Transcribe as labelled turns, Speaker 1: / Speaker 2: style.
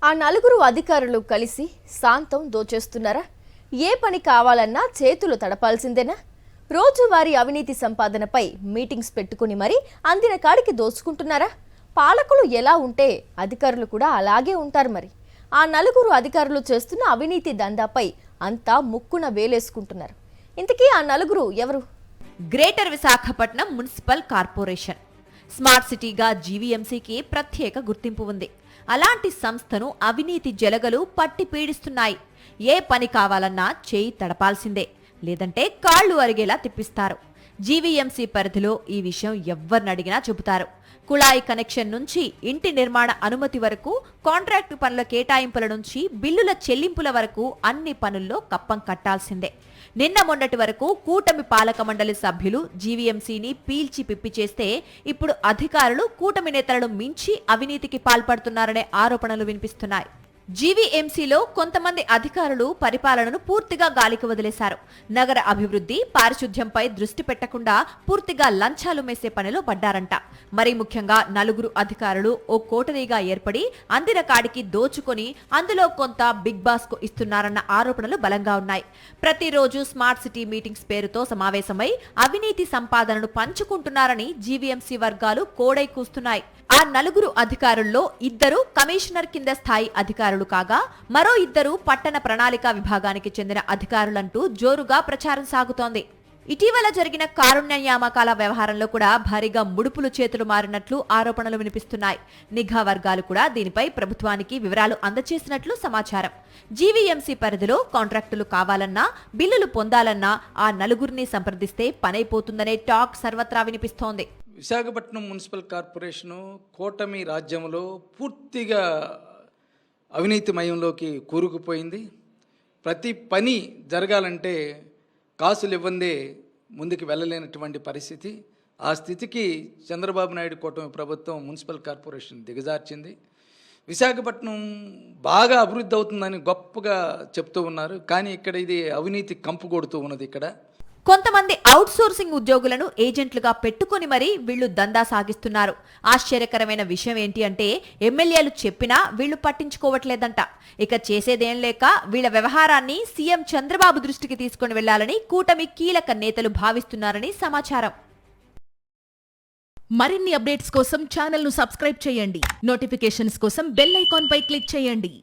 Speaker 1: ఆ నలుగురు అధికారులు కలిసి శాంతం దోచేస్తున్నారా? ఏ పని కావాలన్నా చేతులు తడపాల్సిందేనా? రోజువారీ అవినీతి సంపాదనపై మీటింగ్స్ పెట్టుకుని మరి అందిన కాడికి దోచుకుంటున్నారా? పాలకులు ఎలా ఉంటే అధికారులు కూడా అలాగే ఉంటారు. మరి ఆ నలుగురు అధికారులు చేస్తున్న అవినీతి దందాపై అంతా ముక్కున వేలేసుకుంటున్నారు. ఇంతకీ ఆ నలుగురు ఎవరు?
Speaker 2: Greater Visakhapatnam municipal corporation smart సిటీగా జీవీఎంసీకి ప్రత్యేక గుర్తింపు ఉంది. అలాంటి సంస్థను అవినీతి జలగలు పట్టి పీడిస్తున్నాయి. ఏ పని కావాలన్నా చేయి తడపాల్సిందే, లేదంటే కాళ్లు అరిగేలా తిప్పిస్తారు. జీవీఎంసీ పరిధిలో ఈ విషయం ఎవ్వరిని అడిగినా చెబుతారు. కుళాయి కనెక్షన్ నుంచి ఇంటి నిర్మాణ అనుమతి వరకు, కాంట్రాక్టు పనుల కేటాయింపుల నుంచి బిల్లుల చెల్లింపుల వరకు అన్ని పనుల్లో కప్పం కట్టాల్సిందే. నిన్న మొన్నటి వరకు కూటమి పాలక మండలి సభ్యులు జీవీఎంసీని పీల్చి పిప్పి చేస్తే ఇప్పుడు అధికారులు కూటమి నేతలను మించి అవినీతికి పాల్పడుతున్నారనే ఆరోపణలు వినిపిస్తున్నాయి. జీవీఎంసీలో కొంతమంది అధికారులు పరిపాలనను పూర్తిగా గాలికి వదిలేశారు. నగర అభివృద్ధి, పారిశుధ్యంపై దృష్టి పెట్టకుండా పూర్తిగా లంచాలు మేసే పనిలో పడ్డారంట. మరీ ముఖ్యంగా నలుగురు అధికారులు ఓ కోటరీగా ఏర్పడి అందిన కాడికి దోచుకొని అందులో కొంత బిగ్ బాస్ కు ఇస్తున్నారన్న ఆరోపణలు బలంగా ఉన్నాయి. ప్రతిరోజు స్మార్ట్ సిటీ మీటింగ్స్ పేరుతో సమావేశమై అవినీతి సంపాదనను పంచుకుంటున్నారని జీవీఎంసీ వర్గాలు కోడై కూస్తున్నాయి. ఆ నలుగురు అధికారుల్లో ఇద్దరు కమిషనర్ కింద స్థాయి అధికారులు కాగా, మరో ఇద్దరు పట్టణ ప్రణాళిక విభాగానికి చెందిన అధికారులంటూ జోరుగా ప్రచారం సాగుతోంది. ఇటీవల జరిగిన కారుణ్య నియామకాల వ్యవహారంలో కూడా భారీగా ముడుపులు చేతులు మారినట్లు ఆరోపణలు వినిపిస్తున్నాయి. నిఘా వర్గాలు కూడా దీనిపై ప్రభుత్వానికి వివరాలు అందజేసినట్లు సమాచారం. జీవీఎంసీ పరిధిలో కాంట్రాక్టులు కావాలన్నా, బిల్లులు పొందాలన్నా ఆ నలుగురిని సంప్రదిస్తే పనైపోతుందనే టాక్ సర్వత్రా వినిపిస్తోంది.
Speaker 3: విశాఖపట్నం మున్సిపల్ కార్పొరేషను కూటమి రాజ్యంలో పూర్తిగా అవినీతిమయంలోకి కూరుకుపోయింది. ప్రతి పని జరగాలంటే కాసులు ఇవ్వందే ముందుకు వెళ్ళలేనటువంటి పరిస్థితి. ఆ స్థితికి చంద్రబాబు నాయుడు కూటమి ప్రభుత్వం మున్సిపల్ కార్పొరేషన్ దిగజార్చింది. విశాఖపట్నం బాగా అభివృద్ధి అవుతుందని గొప్పగా చెప్తూ ఉన్నారు, కానీ ఇక్కడ ఇది అవినీతి కంపు కొడుతూ ఉన్నది. ఇక్కడ
Speaker 2: కొంతమంది అవుట్ సోర్సింగ్ ఉద్యోగులను ఏజెంట్లుగా పెట్టుకుని మరీ వీళ్లు దందా సాగిస్తున్నారు. ఆశ్చర్యకరమైన విషయం ఏంటి అంటే ఎమ్మెల్యేలు చెప్పినా వీళ్లు పట్టించుకోవట్లేదంట. ఇక చేసేదేం లేక వీళ్ల వ్యవహారాన్ని సీఎం చంద్రబాబు దృష్టికి తీసుకుని వెళ్లాలని కూటమి కీలక నేతలు భావిస్తున్నారని సమాచారం.
Speaker 4: మరిన్ని అప్డేట్స్ కోసం ఛానల్ ను సబ్స్క్రైబ్ చేయండి. నోటిఫికేషన్స్ కోసం బెల్ ఐకాన్ పై క్లిక్ చేయండి.